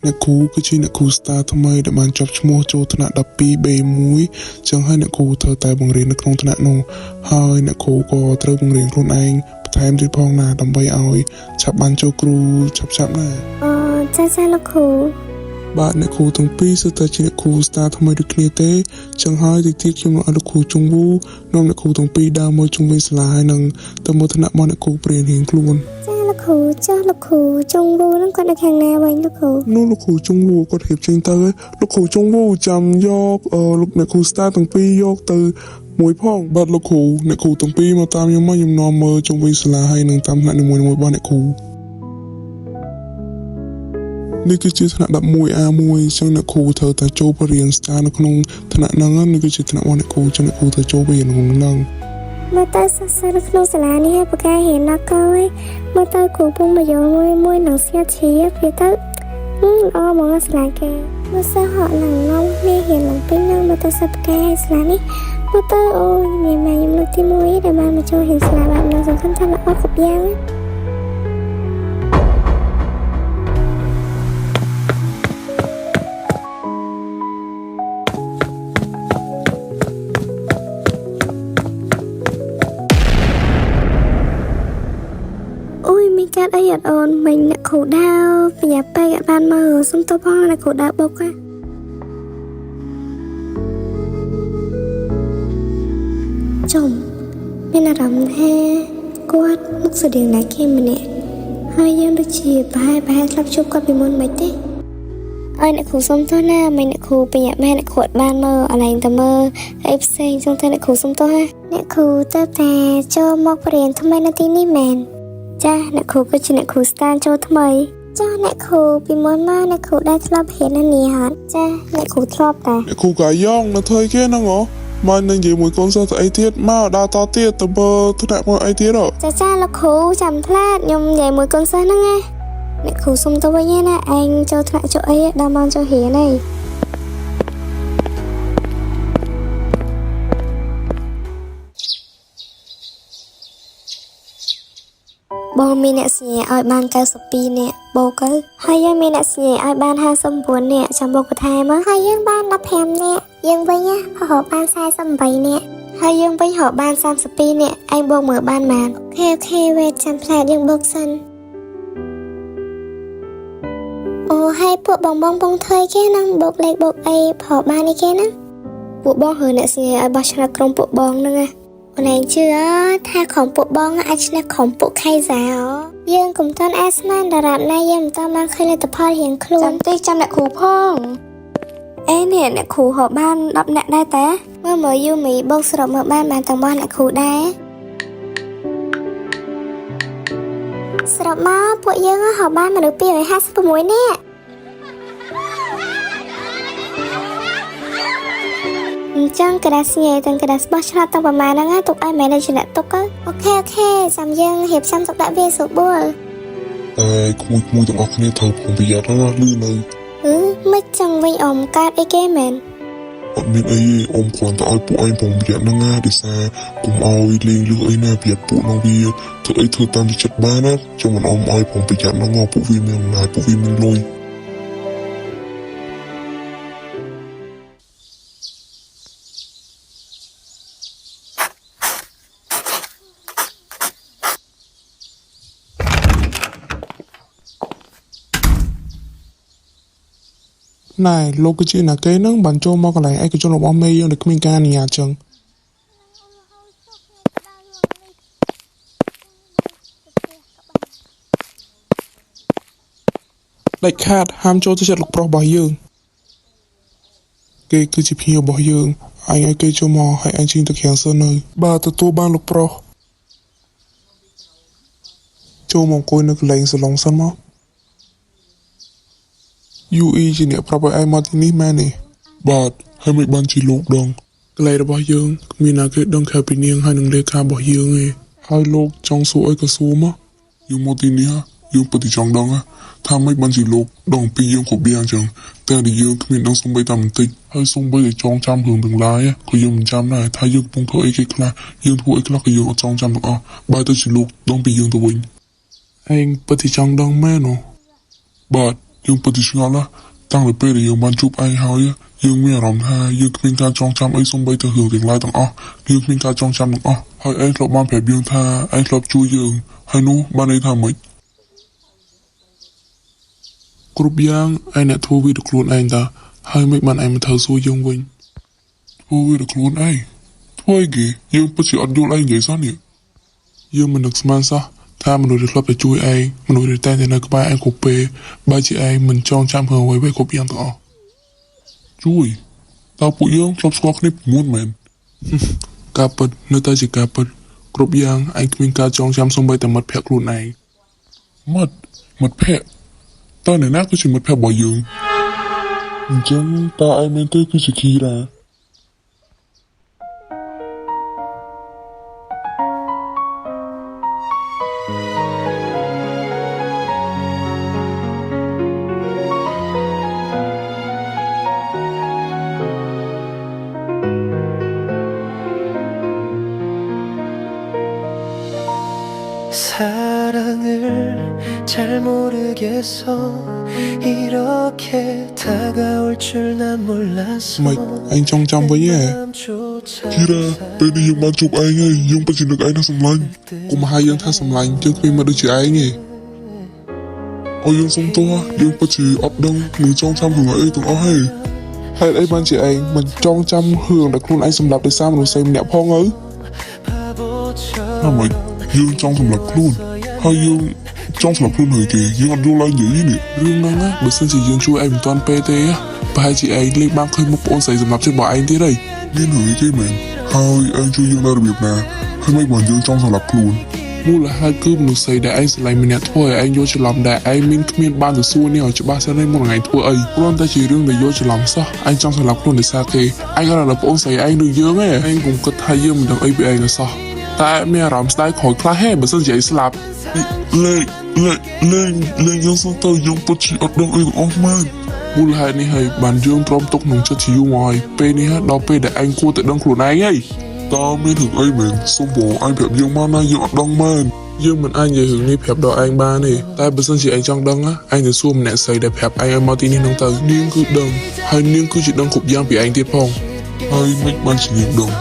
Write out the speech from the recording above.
អ្នកគ្រូគឺជាអ្នកគ្រូ Star ថ្មីដែលបានជាប់ឈ្មោះចូលថ្នាក់12 B1 ចឹងហើយអ្នកគ្រូត្រូវតែបង្រៀននៅក្នុងថ្នាក់នោះហើយអ្នកគ្រូក៏ត្រូវបង្រៀនខ្លួនឯងបន្ថែមទៀតផងណាដើម្បីឲ្យឆាប់បានចូលគ្រូឆាប់ណាចាលោកគ្រូបាទអ្នកគ្រូទាំងពីរសុទ្ធតែជាអ្នកគ្រូ Star ថ្មីដូចគ្នាទេចឹងហើយទីទៀតខ្ញុំនឹងឲ្យលោកគ្រូជុងវូនាំអ្នកគ្រូទាំងពីរដើរមើលជុំវិញសាលាហើយនឹងទៅមើលថ្នាក់របស់អ្នកគ្រូព្រៀនរៀងខ្លួនចាលោកគ្រូជុងវូនឹងគាត់នៅខាងណាវិញលោកគ្រូនោះលោកគ្រូជុងវូគាត់រៀបចេញទៅលោកគ្រូជុងវូចាំយកលោកអ្នកគ្រូ Star ទាំងពីរយកទៅមួយផងបាទលោកគ្រូអ្នកគ្រូទាំងពីរមកតាមខ្ញុំមកខ្ញុំនាំមើលជុំវិញសាលាហើយនឹងតាមថ្នាក់នីមួយៗរបស់អ្នកគ្រូនេះគឺជាថ្នាក់ 11A1 ចឹងអ្នកគ្រូត្រូវតែចូលបរៀន Star នៅក្នុងថ្នាក់ហ្នឹងនេះគឺជាថ្នាក់របស់អ្នកគ្រូចឹងអ្នកគ្រូត្រូវចូលបរៀនក្នុងហ្នឹងមកទៅសិក្សានៅក្នុងសាលានេះបការៀនដល់កោឯងមកទៅគ្រូពងប្រយោគមួយនឹងស្ងាត់ជ្រាបវាទៅល្អមកសាលាគេមកសិស្សហត់ឡើងងនេះរៀនឡើងពេញនឹងមកទៅសិស្សបកាសាលានេះមកទៅអូយមានម៉ែខ្ញុំលើកទី1ដែលបានមកចូលរៀនសាលាបែបនេះសង្ឃឹមថាល្អគ្រប់យ៉ាងកាត់អីអត់អូនមិញអ្នកគ្រូដាវប្រញាប់ពេកអត់បានមើលសុំទោសផងអ្នកគ្រូដាវបុកចុំមានអារម្មណ៍ថាគាត់មុខស្តៀងណាគេម្នាក់ហើយយើងដូចជាប្រហែលស្លាប់ជួបគាត់ពីមុនមិនទេអើអ្នកគ្រូសុំទោសណាមិញអ្នកគ្រូប្រញាប់អ្នកគ្រូអត់បានមើលអលែងតែមើលអីផ្សេងចឹងតែអ្នកគ្រូសុំទោសអ្នកគ្រូទៅតែចូលមកបរៀនថ្មីនៅទីនេះមែនចាអ្នកគ្រូគឺជាអ្នកគ្រូ Star ចូលថ្មីចាអ្នកគ្រូពីមុនមកអ្នកគ្រូដែលធ្លាប់រៀននៅនេះហត់ចាអ្នកគ្រូធ្លាប់តាអ្នកគ្រូកាយ៉ងនៅធ្វើគេហ្នឹងហ៎មកនឹងនិយាយមួយកូនសិស្សទៅអីទៀតមកដើរតទៀតទៅមើលថ្នាក់មកអីទៀតចាលោកគ្រូចាំផ្លាតខ្ញុំនិយាយមួយកូនសិស្សហ្នឹងណាអ្នកគ្រូសុំទៅវិញណាឯងចូលថ្នាក់ចូលអីដល់មកចូលរៀនហើយបងមានអ្នកសញ្ញាឲ្យបាន92នាក់បូកទៅហើយយើងមានអ្នកសញ្ញាឲ្យបាន59នាក់ចាំបូកបន្ថែមហើយយើងបាន15នាក់យើងវិញរកបាន48នាក់ហើយយើងវិញរកបាន32នាក់ឯងបូកមើលបានប៉ុន្មានអូខេវេតចាំផ្លែយើងបូកសិនអូហើយពួកបងពងធ្វើគេនឹងបូកលេខបូកអីរកបាននេះគេណាពួកបងហៅអ្នកសញ្ញាឲ្យបោះឆ្នោតក្រុមពួកបងហ្នឹងណាអូនឯងជឿថាក្រុមពួកបងអាចឈ្នះក្រុមពួកខៃសាយើងកុំតាន់អាស្មានតារ៉ាប់ណាយើងមិនតាន់បានឃើញលទ្ធផលរៀងខ្លួនចាំតិចចាំអ្នកគ្រូផងអេនេះអ្នកគ្រូហៅបាន10នាក់ដែរតាមើលយូមីបោកសរុបមើលបានទាំងបងអ្នកគ្រូដែរសរុបមកពួកយើងហៅបានមនុស្ស256នាក់អញ្ចឹងក្រាសញ៉ៃទាំងក្រាសបោះឆ្នោតទាំងប្រមាណហ្នឹងទុកឲ្យមែនជាអ្នកទុកអូខេចាំយើងរៀបចំទុកដាក់វាសុបួលក្មួយទាំងអស់គ្នាត្រូវប្រុងប្រយ័ត្នណាលឺនៅមិនចឹងវិញអ៊ំកើតអីគេមែនអត់មានអីទេអ៊ំគ្រាន់តែឲ្យពួកឯងប្រុងប្រយ័ត្នហ្នឹងណាដោយសារកុំឲ្យលេងលឺអីណាប្រយ័ត្នពួកនោះវាធ្វើអីធ្វើតាមចិត្តបានណាចាំមិនអ៊ំឲ្យប្រុងប្រយ័ត្នហ្នឹងពួកវាមានអំណាចពួកវាមានលុយណែលោកគឺជាណាគេហ្នឹងបានចូលមកកន្លែងឯកជនរបស់មេយើងដែលគ្មានការអនុញ្ញាតចឹងដាច់ខាតហាមចូលទៅចិត្តលោកប្រុសរបស់យើងគេគឺជាភ្ញៀវរបស់យើងឯងឲ្យគេចូលមកហើយឯងជិះទៅខាងសិននៅបាទទទួលបានលោកប្រុសចូលមកអង្គុយនៅកន្លែងសាឡុងសិនមកUE ជាអ្នកប្រាប់ឲ្យឯងមកទីនេះមែនទេបាទហើយមិនបានជាលោកដងកន្លែងរបស់យើងគ្មានណាគេដឹងក្រៅពីនាងហើយនឹងលេខារបស់យើងទេហើយលោកចង់សួរអីក៏សួរមកយើងមកទីនេះយើងពិតជាចង់ដឹងថាមិនបានជាលោកដឹងពីយើងគ្រប់យ៉ាងចឹងតែយើងគ្មានដឹងសូម្បីតែបន្តិចហើយសូម្បីតែចងចាំរឿងទាំងឡាយក៏យើងមិនចាំដែរថាយើងកំពុងធ្វើអីគេខ្លះយើងធ្វើអីខ្លះក៏យើងអត់ចងចាំទាំងអស់បើទៅជាលោកដឹងពីយើងទៅវិញឯងពិតជាចង់ដឹងមែនបាទ យើងពិតជាឆ្ងល់ណាស់តាំងពីពេលដែលយើងបានជួបឯងហើយយើងមានអារម្មណ៍ថាយើងគ្មានការចងចាំអីសូម្បីតែរឿងទាំងឡាយទាំងអស់យើងគ្មានការចងចាំទាំងអស់ហើយឯងធ្លាប់បានប្រាប់យើងថាឯងធ្លាប់ជួយយើងហើយនោះបានន័យថាម៉េចគ្រប់យ៉ាងឯងអ្នកធ្វើវាទៅខ្លួនឯងតាហើយមិនបានឯងមកធ្វើសួរយើងវិញធ្វើវាទៅខ្លួនឯងធ្វើអីគេយើងពិតជាអត់យល់ឯងនិយាយសោះនេះយើងមិននឹកស្មានសោះថាមនុស្សដែលធ្លាប់តែជួយឯងមនុស្សដែលតែងតែនៅក្បែរឯងគ្រប់ពេលបើជាឯងមិនចងចាំរឿងអ្វីៗគ្រប់យ៉ាងទាំងអស់ជួយតើពួកយើងធ្លាប់ស្គាល់គ្នាពីមុនមែនការពិតនៅតែជាការពិតគ្រប់យ៉ាងឯងគ្មានការចងចាំសូម្បីតែមិត្តភក្តិខ្លួនឯងមិត្តភក្តិតើអ្នកណាគឺជាមិត្តភក្តិរបស់យើងអញ្ចឹងតើឯងមែនទេគឺជាគីរ៉ា사랑을 잘 모르겠어 이렇게 다가올 줄 난 몰랐어 មិនឯងចងចាំវិញហ៎គីរ៉ាពេលនេះយើងបានជួបឯងហើយយើងពិតជានឹកឯងណាស់សម្លាញ់កុំហៅយើងថាសម្លាញ់យើងគ្មានមកដូចជាឯងទេអូយើងសុំទោសយើងពិតជាអត់ដឹងនឹងចងចាំរឿងអីទាំងអស់ទេហេតុអីបានជាឯងមិនចងចាំរឿងដែលខ្លួនឯងសម្លាប់ដោយសារមនុស្សស្រីម្នាក់ផងទៅហ្នឹងមិនយើងចង់សម្លាប់ខ្លួនហើយយើងចង់សម្លាប់ខ្លួនហើយគេយើងអត់យល់ឡើងនិយាយនេះរឿងហ្នឹងណាបើសិនជាយើងជួយឯងមិនទាន់ពេលទេប្រហែលជាឯងលេងបានឃើញមុខប្អូនស្រីសម្លាប់ចិត្តរបស់ឯងទៀតហើយមានរឿងអីគេមែនហើយឯងជួយយើងដល់របៀបណាហើយមិនបានយើងចង់សម្លាប់ខ្លួនមូលហេតុគឺមនុស្សស្រីដែលឯងស្រឡាញ់ម្នាក់ធ្វើឲ្យឯងយល់ច្រឡំដែលឯងមានគ្មានបានទៅសួរនេះឲ្យច្បាស់សិនឯងមុនថ្ងៃធ្វើអីព្រោះតែជារឿងដែលយល់ច្រឡំសោះឯងចង់សម្លាប់ខ្លួនដោយសារគេឯងក៏ដល់ប្អូនស្រីឯងដូចយើងឯងកុំគិតថាយើងមិនដឹងអីពីឯងទៅសោះតែមានអារម្មណ៍ស្ដាយក្រោយខ្លះហេបើសិនជាឯងស្លាប់លេងយើងសោះទៅយើងពិតជាអត់ដឹងអីទាំងអស់មែនមូលហេតុនេះហើយបានយើងទ្រាំទុកក្នុងចិត្តជាយូរមកហើយពេលនេះដល់ពេលដែលឯងគួរតែដឹងខ្លួនឯងហើយតើមានរឿងអីមែនសុំបងឯងប្រាប់យើងមកណាយើងអត់ដឹងមែនយើងមិនអាចនិយាយរឿងនេះប្រាប់ដល់ឯងបានទេតែបើសិនជាឯងចង់ដឹងឯងទៅសួរម្នាក់ស្រីដែលប្រាប់ឯងឲ្យមកទីនេះនឹងទៅនាងគឺដឹងហើយនាងគឺជាដឹងគ្រប់យ៉ាងពីឯងទៀតផងហើយមិនបានជានាងដឹង